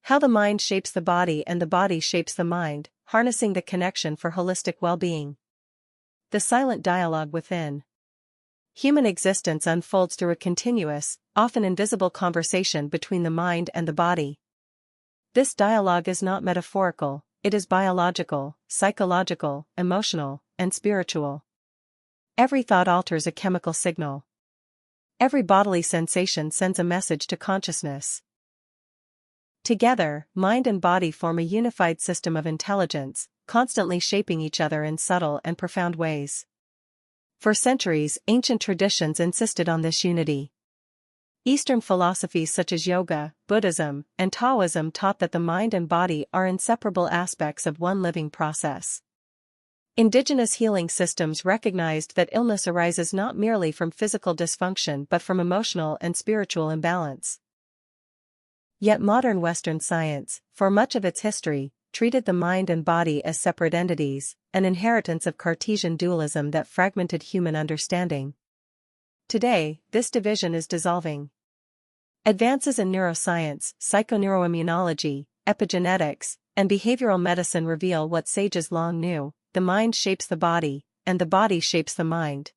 How the mind shapes the body and the body shapes the mind, harnessing the connection for holistic well-being. The silent dialogue within. Human existence unfolds through a continuous, often invisible conversation between the mind and the body. This dialogue is not metaphorical, it is biological, psychological, emotional, and spiritual. Every thought alters a chemical signal. Every bodily sensation sends a message to consciousness. Together, mind and body form a unified system of intelligence, constantly shaping each other in subtle and profound ways. For centuries, ancient traditions insisted on this unity. Eastern philosophies such as yoga, Buddhism, and Taoism taught that the mind and body are inseparable aspects of one living process. Indigenous healing systems recognized that illness arises not merely from physical dysfunction but from emotional and spiritual imbalance. Yet modern Western science, for much of its history, treated the mind and body as separate entities, an inheritance of Cartesian dualism that fragmented human understanding. Today, this division is dissolving. Advances in neuroscience, psychoneuroimmunology, epigenetics, and behavioral medicine reveal what sages long knew: the mind shapes the body, and the body shapes the mind.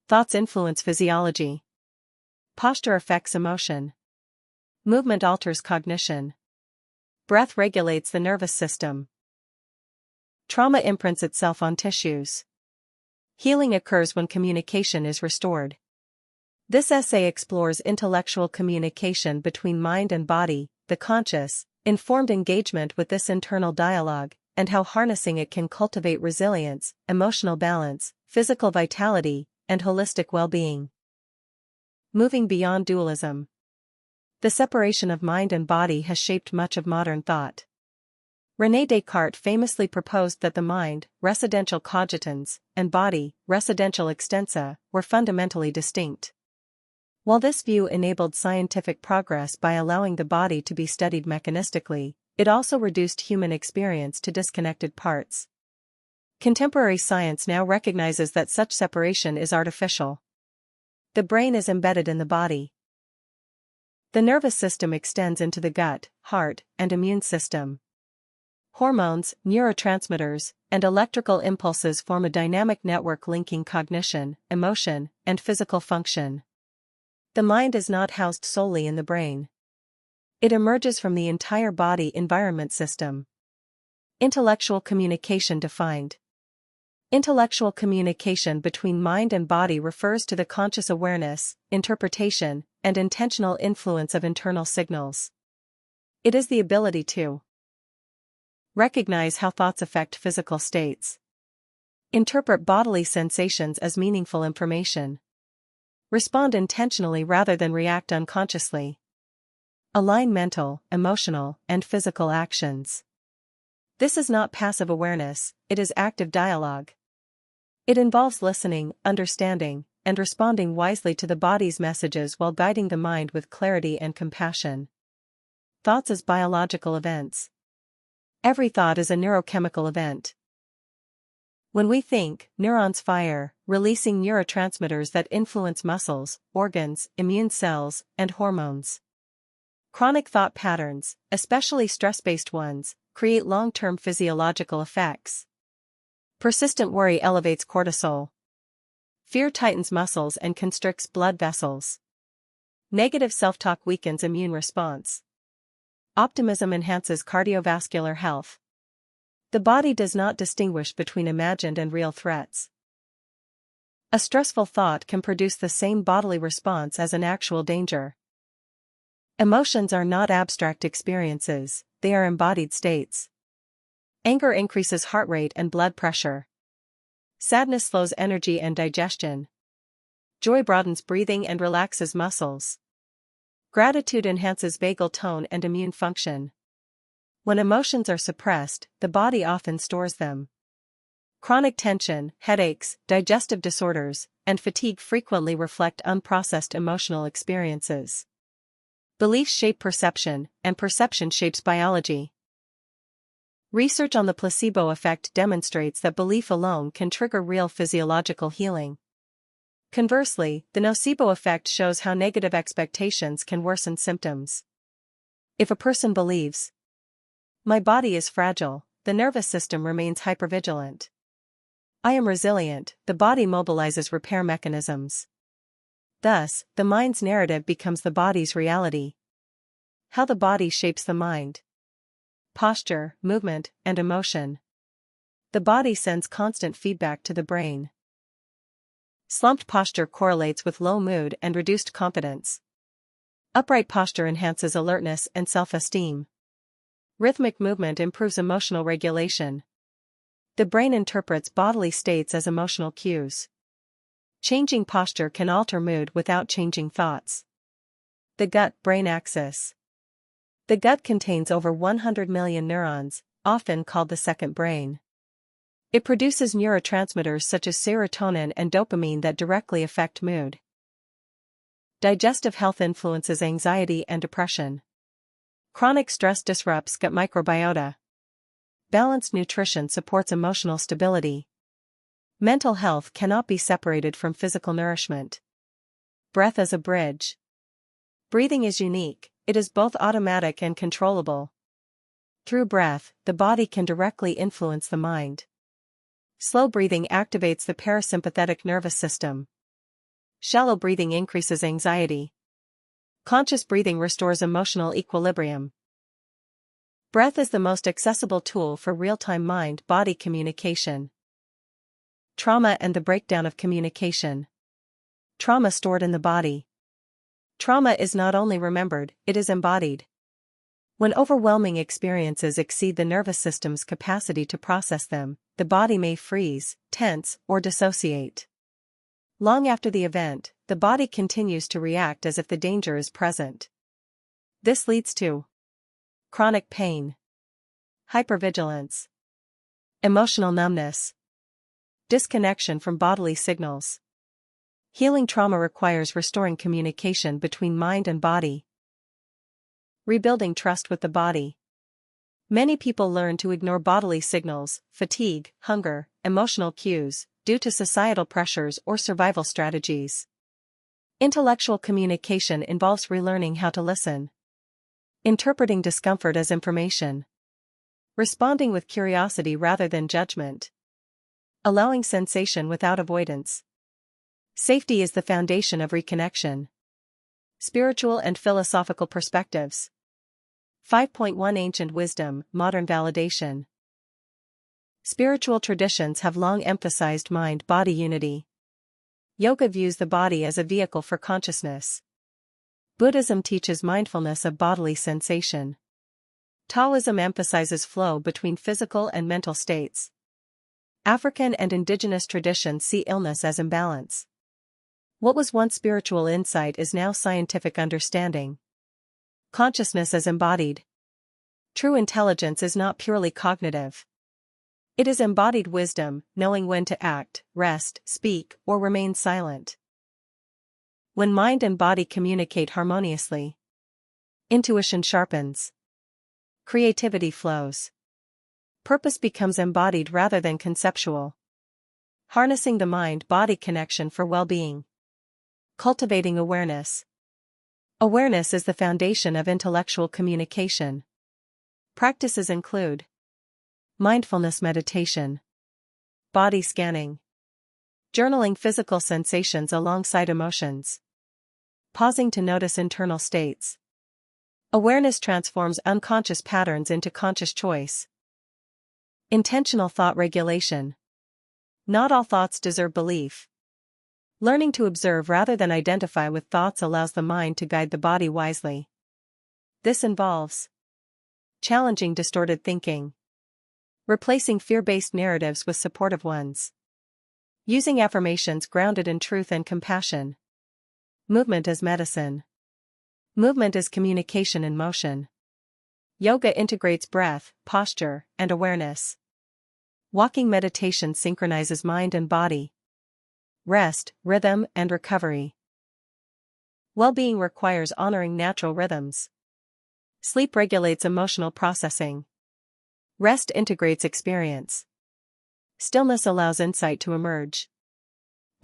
Thoughts influence physiology. Posture affects emotion. Movement alters cognition. Breath regulates the nervous system. Trauma imprints itself on tissues. Healing occurs when communication is restored. This essay explores intellectual communication between mind and body, the conscious, informed engagement with this internal dialogue, and how harnessing it can cultivate resilience, emotional balance, physical vitality, and holistic well-being. Moving beyond dualism. The separation of mind and body has shaped much of modern thought. René Descartes famously proposed that the mind, residential cogitans, and body, residential extensa, were fundamentally distinct. While this view enabled scientific progress by allowing the body to be studied mechanistically, it also reduced human experience to disconnected parts. Contemporary science now recognizes that such separation is artificial. The brain is embedded in the body. The nervous system extends into the gut, heart, and immune system. Hormones, neurotransmitters, and electrical impulses form a dynamic network linking cognition, emotion, and physical function. The mind is not housed solely in the brain. It emerges from the entire body environment system. Intellectual communication defined. Intellectual communication between mind and body refers to the conscious awareness, interpretation, and intentional influence of internal signals. It is the ability to recognize how thoughts affect physical states, interpret bodily sensations as meaningful information, respond intentionally rather than react unconsciously, align mental, emotional, and physical actions. This is not passive awareness, it is active dialogue. It involves listening, understanding, and responding wisely to the body's messages while guiding the mind with clarity and compassion. Thoughts as biological events. Every thought is a neurochemical event. When we think, neurons fire, releasing neurotransmitters that influence muscles, organs, immune cells, and hormones. Chronic thought patterns, especially stress-based ones, create long-term physiological effects. Persistent worry elevates cortisol. Fear tightens muscles and constricts blood vessels. Negative self-talk weakens immune response. Optimism enhances cardiovascular health. The body does not distinguish between imagined and real threats. A stressful thought can produce the same bodily response as an actual danger. Emotions are not abstract experiences, they are embodied states. Anger increases heart rate and blood pressure. Sadness slows energy and digestion. Joy broadens breathing and relaxes muscles. Gratitude enhances vagal tone and immune function. When emotions are suppressed, the body often stores them. Chronic tension, headaches, digestive disorders, and fatigue frequently reflect unprocessed emotional experiences. Beliefs shape perception, and perception shapes biology. Research on the placebo effect demonstrates that belief alone can trigger real physiological healing. Conversely, the nocebo effect shows how negative expectations can worsen symptoms. If a person believes, "My body is fragile," the nervous system remains hypervigilant. "I am resilient," the body mobilizes repair mechanisms. Thus, the mind's narrative becomes the body's reality. How the body shapes the mind. Posture, movement, and emotion. The body sends constant feedback to the brain. Slumped posture correlates with low mood and reduced confidence. Upright posture enhances alertness and self-esteem. Rhythmic movement improves emotional regulation. The brain interprets bodily states as emotional cues. Changing posture can alter mood without changing thoughts. The gut-brain axis. The gut contains over 100 million neurons, often called the second brain. It produces neurotransmitters such as serotonin and dopamine that directly affect mood. Digestive health influences anxiety and depression. Chronic stress disrupts gut microbiota. Balanced nutrition supports emotional stability. Mental health cannot be separated from physical nourishment. Breath as a bridge. Breathing is unique, it is both automatic and controllable. Through breath, the body can directly influence the mind. Slow breathing activates the parasympathetic nervous system. Shallow breathing increases anxiety. Conscious breathing restores emotional equilibrium. Breath is the most accessible tool for real-time mind-body communication. Trauma and the breakdown of communication. Trauma stored in the body. Trauma is not only remembered, it is embodied. When overwhelming experiences exceed the nervous system's capacity to process them, the body may freeze, tense, or dissociate. Long after the event, the body continues to react as if the danger is present. This leads to chronic pain, hypervigilance, emotional numbness, disconnection from bodily signals. Healing trauma requires restoring communication between mind and body. Rebuilding trust with the body. Many people learn to ignore bodily signals, fatigue, hunger, emotional cues, due to societal pressures or survival strategies. Intellectual communication involves relearning how to listen. Interpreting discomfort as information. Responding with curiosity rather than judgment. Allowing sensation without avoidance. Safety is the foundation of reconnection. Spiritual and philosophical perspectives. 5.1 Ancient wisdom, modern validation. Spiritual traditions have long emphasized mind-body unity. Yoga views the body as a vehicle for consciousness. Buddhism teaches mindfulness of bodily sensation. Taoism emphasizes flow between physical and mental states. African and indigenous traditions see illness as imbalance. What was once spiritual insight is now scientific understanding. Consciousness as embodied. True intelligence is not purely cognitive. It is embodied wisdom, knowing when to act, rest, speak, or remain silent. When mind and body communicate harmoniously, intuition sharpens. Creativity flows. Purpose becomes embodied rather than conceptual. Harnessing the mind-body connection for well-being. Cultivating awareness. Awareness is the foundation of intellectual communication. Practices include mindfulness meditation, body scanning, journaling physical sensations alongside emotions, pausing to notice internal states. Awareness transforms unconscious patterns into conscious choice. Intentional thought regulation. Not all thoughts deserve belief. Learning to observe rather than identify with thoughts allows the mind to guide the body wisely. This involves challenging distorted thinking, replacing fear-based narratives with supportive ones, using affirmations grounded in truth and compassion. Movement as medicine. Movement is communication in motion. Yoga integrates breath, posture, and awareness. Walking meditation synchronizes mind and body. Rest, rhythm, and recovery. Well-being requires honoring natural rhythms. Sleep regulates emotional processing. Rest integrates experience. Stillness allows insight to emerge.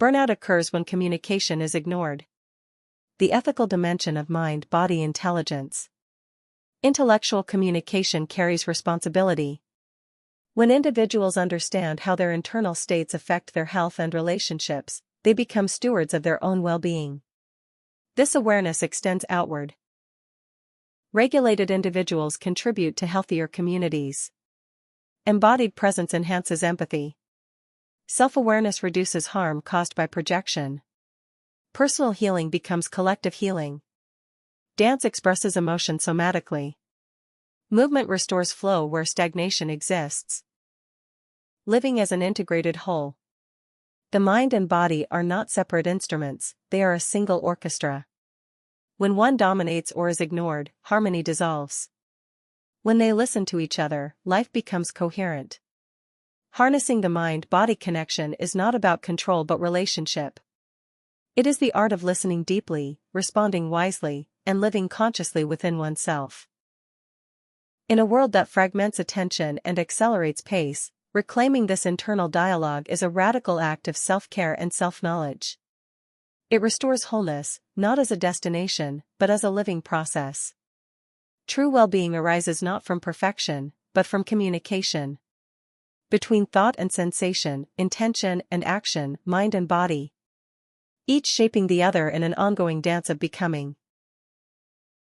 Burnout occurs when communication is ignored. The ethical dimension of mind-body intelligence. Intellectual communication carries responsibility. When individuals understand how their internal states affect their health and relationships, they become stewards of their own well-being. This awareness extends outward. Regulated individuals contribute to healthier communities. Embodied presence enhances empathy. Self-awareness reduces harm caused by projection. Personal healing becomes collective healing. Dance expresses emotion somatically. Movement restores flow where stagnation exists. Living as an integrated whole. The mind and body are not separate instruments, they are a single orchestra. When one dominates or is ignored, harmony dissolves. When they listen to each other, life becomes coherent. Harnessing the mind-body connection is not about control but relationship. It is the art of listening deeply, responding wisely, and living consciously within oneself. In a world that fragments attention and accelerates pace, reclaiming this internal dialogue is a radical act of self-care and self-knowledge. It restores wholeness, not as a destination, but as a living process. True well-being arises not from perfection, but from communication. Between thought and sensation, intention and action, mind and body. Each shaping the other in an ongoing dance of becoming.